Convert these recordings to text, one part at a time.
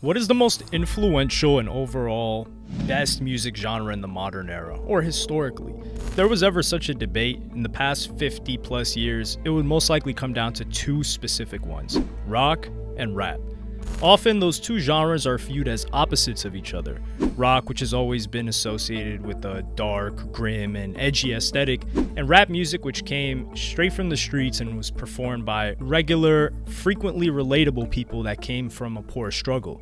What is the most influential and overall best music genre in the modern era, or historically? If there was ever such a debate in the past 50 plus years, it would most likely come down to two specific ones: rock and rap. Often those two genres are viewed as opposites of each other. Rock, which has always been associated with a dark, grim, and edgy aesthetic, and rap music, which came straight from the streets and was performed by regular, frequently relatable people that came from a poor struggle.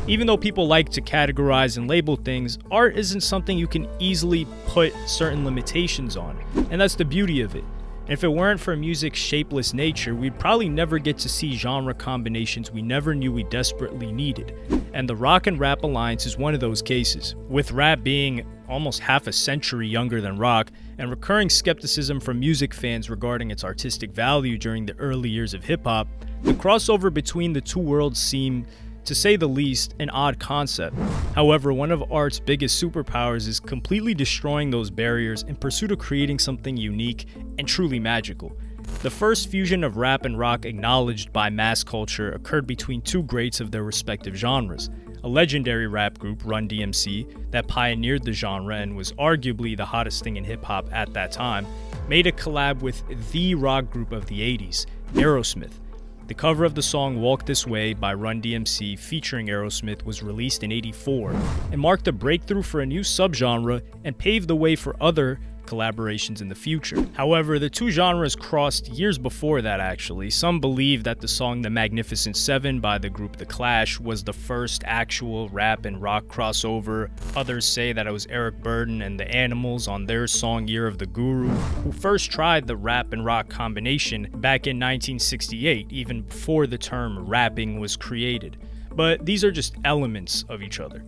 Even though people like to categorize and label things, art isn't something you can easily put certain limitations on, and that's the beauty of it. And if it weren't for music's shapeless nature, we'd probably never get to see genre combinations we never knew we desperately needed. And the rock and rap alliance is one of those cases, with rap being almost half a century younger than rock, and recurring skepticism from music fans regarding its artistic value during the early years of hip-hop. The crossover between the two worlds seemed, to say the least, an odd concept. However, one of art's biggest superpowers is completely destroying those barriers in pursuit of creating something unique and truly magical. The first fusion of rap and rock acknowledged by mass culture occurred between two greats of their respective genres. A legendary rap group, Run DMC, that pioneered the genre and was arguably the hottest thing in hip-hop at that time, made a collab with the rock group of the 80s, Aerosmith. The cover of the song Walk This Way by Run DMC featuring Aerosmith was released in '84 and marked a breakthrough for a new subgenre and paved the way for other collaborations in the future. However, the two genres crossed years before that actually. Some believe that the song The Magnificent Seven by the group The Clash was the first actual rap and rock crossover. Others say that it was Eric Burdon and the Animals on their song Year of the Guru, who first tried the rap and rock combination back in 1968, even before the term rapping was created. But these are just elements of each other.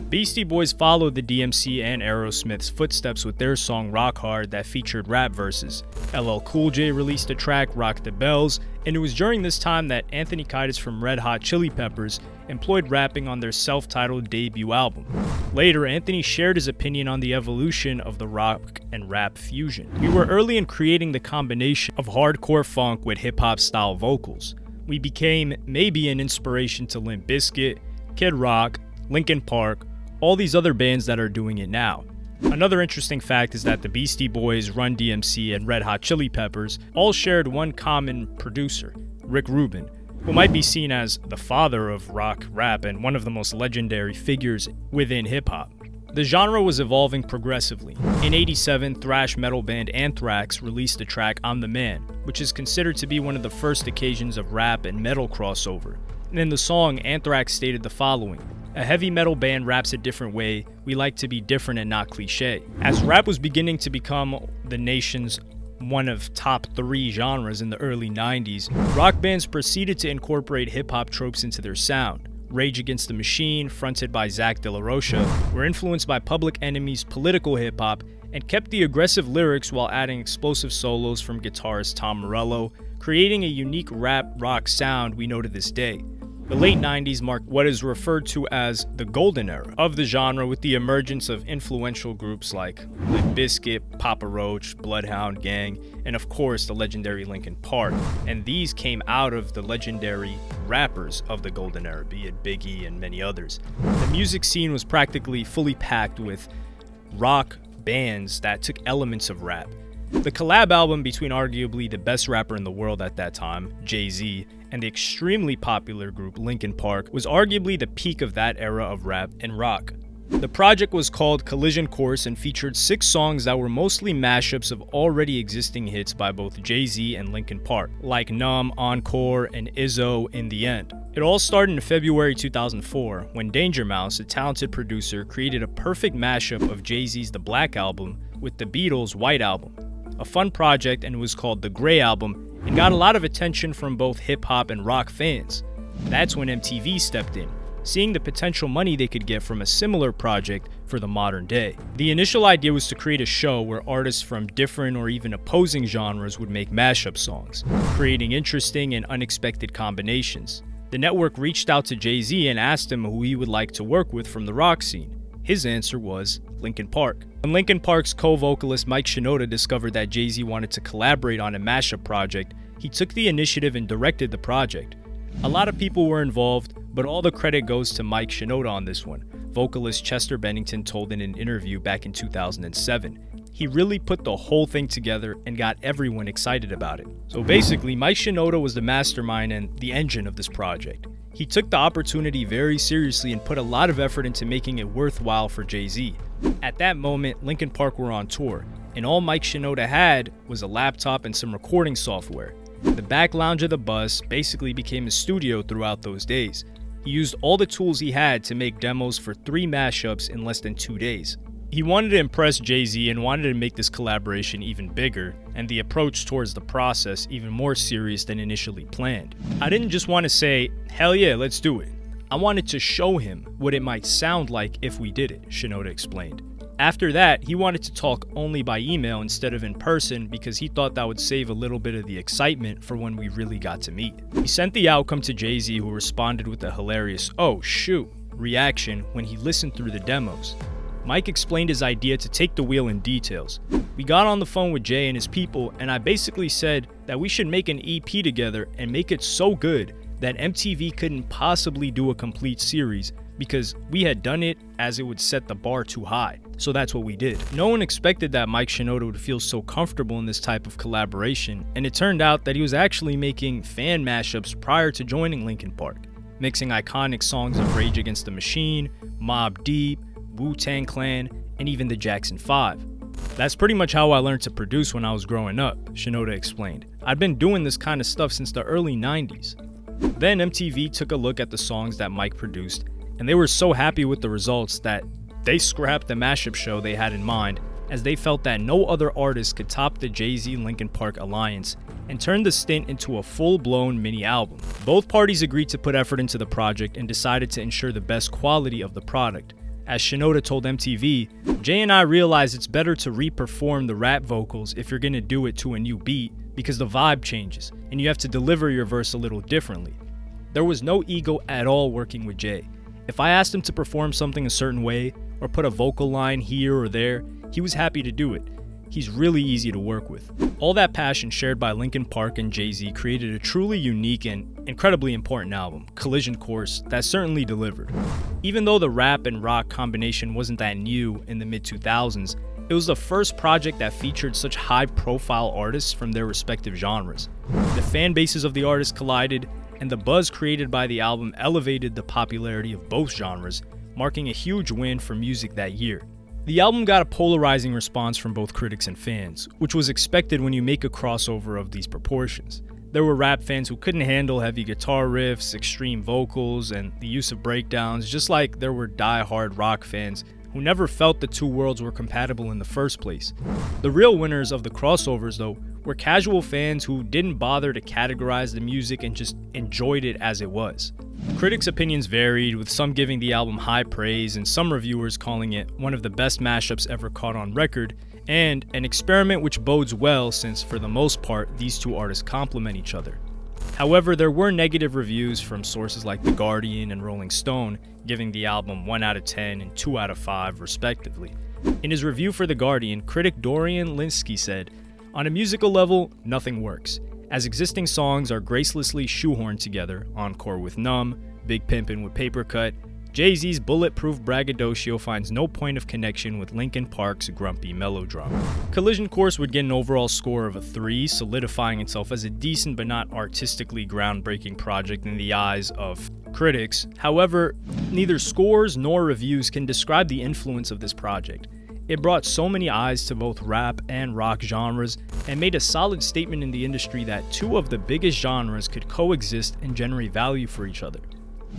Beastie Boys followed the DMC and Aerosmith's footsteps with their song Rock Hard that featured rap verses. LL Cool J released a track, Rock the Bells, and it was during this time that Anthony Kiedis from Red Hot Chili Peppers employed rapping on their self-titled debut album. Later, Anthony shared his opinion on the evolution of the rock and rap fusion. We were early in creating the combination of hardcore funk with hip-hop style vocals. We became maybe an inspiration to Limp Bizkit, Kid Rock, Linkin Park, all these other bands that are doing it now. Another interesting fact is that the Beastie Boys, Run DMC, and Red Hot Chili Peppers all shared one common producer, Rick Rubin, who might be seen as the father of rock rap and one of the most legendary figures within hip-hop. The genre was evolving progressively. In '87, thrash metal band Anthrax released the track I'm the Man, which is considered to be one of the first occasions of rap and metal crossover. And in the song, Anthrax stated the following: "A heavy metal band raps a different way. We like to be different and not cliche." As rap was beginning to become the nation's one of top 3 genres in the early 90s, rock bands proceeded to incorporate hip-hop tropes into their sound. Rage Against the Machine, fronted by Zach De La Rocha, were influenced by Public Enemy's political hip-hop and kept the aggressive lyrics while adding explosive solos from guitarist Tom Morello, creating a unique rap-rock sound we know to this day. The late 90s marked what is referred to as the golden era of the genre, with the emergence of influential groups like Limp Bizkit, Papa Roach, Bloodhound Gang, and of course the legendary Linkin Park. And these came out of the legendary rappers of the golden era, be it Biggie and many others. The music scene was practically fully packed with rock bands that took elements of rap. The collab album between arguably the best rapper in the world at that time, Jay-Z, and the extremely popular group Linkin Park was arguably the peak of that era of rap and rock. The project was called Collision Course and featured 6 songs that were mostly mashups of already existing hits by both Jay-Z and Linkin Park, like Numb, Encore, and Izzo in the End. It all started in February 2004 when Danger Mouse, a talented producer, created a perfect mashup of Jay-Z's The Black Album with the Beatles' White Album. A fun project, and it was called The Grey Album, and got a lot of attention from both hip-hop and rock fans. That's when MTV stepped in, seeing the potential money they could get from a similar project for the modern day. The initial idea was to create a show where artists from different or even opposing genres would make mashup songs, creating interesting and unexpected combinations. The network reached out to Jay-Z and asked him who he would like to work with from the rock scene. His answer was Linkin Park. When Linkin Park's co-vocalist Mike Shinoda discovered that Jay-Z wanted to collaborate on a mashup project, he took the initiative and directed the project. A lot of people were involved, but all the credit goes to Mike Shinoda on this one. Vocalist Chester Bennington told in an interview back in 2007. He really put the whole thing together and got everyone excited about it. So basically, Mike Shinoda was the mastermind and the engine of this project. He took the opportunity very seriously and put a lot of effort into making it worthwhile for Jay-Z. At that moment, Linkin Park were on tour, and all Mike Shinoda had was a laptop and some recording software. The back lounge of the bus basically became a studio throughout those days. He used all the tools he had to make demos for 3 mashups in less than 2 days. He wanted to impress Jay-Z and wanted to make this collaboration even bigger, and the approach towards the process even more serious than initially planned. I didn't just want to say, hell yeah, let's do it. I wanted to show him what it might sound like if we did it, Shinoda explained. After that, he wanted to talk only by email instead of in person because he thought that would save a little bit of the excitement for when we really got to meet. He sent the outcome to Jay-Z, who responded with a hilarious, "Oh shoot," reaction when he listened through the demos. Mike explained his idea to take the wheel in details. We got on the phone with Jay and his people, and I basically said that we should make an EP together and make it so good that MTV couldn't possibly do a complete series because we had done it as it would set the bar too high. So that's what we did. No one expected that Mike Shinoda would feel so comfortable in this type of collaboration, and it turned out that he was actually making fan mashups prior to joining Linkin Park, mixing iconic songs of Rage Against the Machine, Mobb Deep, Wu-Tang Clan, and even the Jackson 5. That's pretty much how I learned to produce when I was growing up, Shinoda explained. I'd been doing this kind of stuff since the early 90s. Then MTV took a look at the songs that Mike produced, and they were so happy with the results that they scrapped the mashup show they had in mind, as they felt that no other artist could top the Jay-Z Linkin Park alliance, and turned the stint into a full-blown mini album. Both parties agreed to put effort into the project and decided to ensure the best quality of the product. As Shinoda told MTV, Jay and I realized it's better to re-perform the rap vocals if you're gonna do it to a new beat because the vibe changes and you have to deliver your verse a little differently. There was no ego at all working with Jay. If I asked him to perform something a certain way or put a vocal line here or there, he was happy to do it. He's really easy to work with. All that passion shared by Linkin Park and Jay-Z created a truly unique and incredibly important album, Collision Course, that certainly delivered. Even though the rap and rock combination wasn't that new in the mid-2000s, it was the first project that featured such high-profile artists from their respective genres. The fan bases of the artists collided, and the buzz created by the album elevated the popularity of both genres, marking a huge win for music that year. The album got a polarizing response from both critics and fans, which was expected when you make a crossover of these proportions. There were rap fans who couldn't handle heavy guitar riffs, extreme vocals, and the use of breakdowns, just like there were die-hard rock fans who never felt the two worlds were compatible in the first place. The real winners of the crossovers, though, were casual fans who didn't bother to categorize the music and just enjoyed it as it was. Critics' opinions varied, with some giving the album high praise and some reviewers calling it one of the best mashups ever caught on record, and an experiment which bodes well since, for the most part, these two artists complement each other. However, there were negative reviews from sources like The Guardian and Rolling Stone, giving the album 1 out of 10 and 2 out of 5 respectively. In his review for The Guardian, critic Dorian Linsky said, "On a musical level, nothing works, as existing songs are gracelessly shoehorned together, Encore with Numb, Big Pimpin' with Paper Cut. Jay-Z's bulletproof braggadocio finds no point of connection with Linkin Park's grumpy melodrama." Collision Course would get an overall score of a 3, solidifying itself as a decent but not artistically groundbreaking project in the eyes of critics. However, neither scores nor reviews can describe the influence of this project. It brought so many eyes to both rap and rock genres and made a solid statement in the industry that two of the biggest genres could coexist and generate value for each other.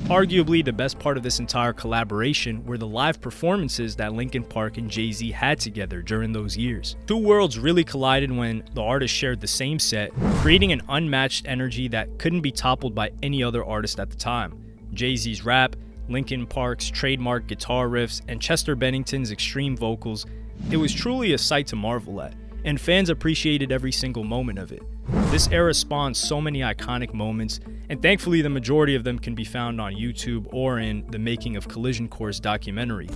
Arguably, the best part of this entire collaboration were the live performances that Linkin Park and Jay-Z had together during those years. Two worlds really collided when the artists shared the same set, creating an unmatched energy that couldn't be toppled by any other artist at the time. Jay-Z's rap, Linkin Park's trademark guitar riffs, and Chester Bennington's extreme vocals, it was truly a sight to marvel at, and fans appreciated every single moment of it. This era spawned so many iconic moments, and thankfully the majority of them can be found on YouTube or in the Making of Collision Course documentary.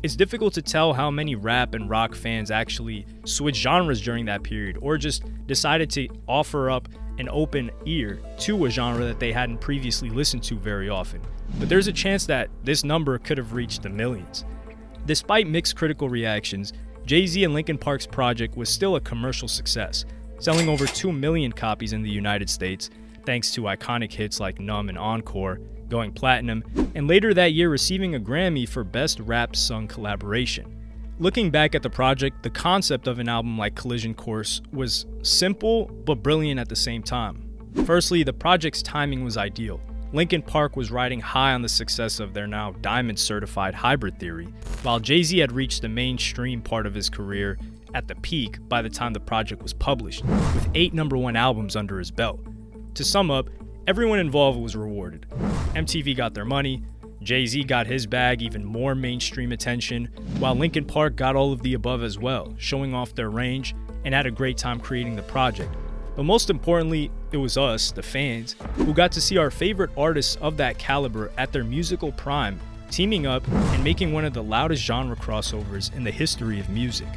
It's difficult to tell how many rap and rock fans actually switched genres during that period, or just decided to offer up an open ear to a genre that they hadn't previously listened to very often. But there's a chance that this number could have reached the millions. Despite mixed critical reactions, Jay-Z and Linkin Park's project was still a commercial success, selling over 2 million copies in the United States, thanks to iconic hits like Numb and Encore, going platinum, and later that year receiving a Grammy for Best Rap Sung Collaboration. Looking back at the project, the concept of an album like Collision Course was simple but brilliant at the same time. Firstly, the project's timing was ideal. Linkin Park was riding high on the success of their now diamond-certified Hybrid Theory, while Jay-Z had reached the mainstream part of his career at the peak by the time the project was published, with 8 #1 albums under his belt. To sum up, everyone involved was rewarded. MTV got their money, Jay-Z got his bag, even more mainstream attention, while Linkin Park got all of the above as well, showing off their range and had a great time creating the project. But most importantly, it was us, the fans, who got to see our favorite artists of that caliber at their musical prime, teaming up and making one of the loudest genre crossovers in the history of music.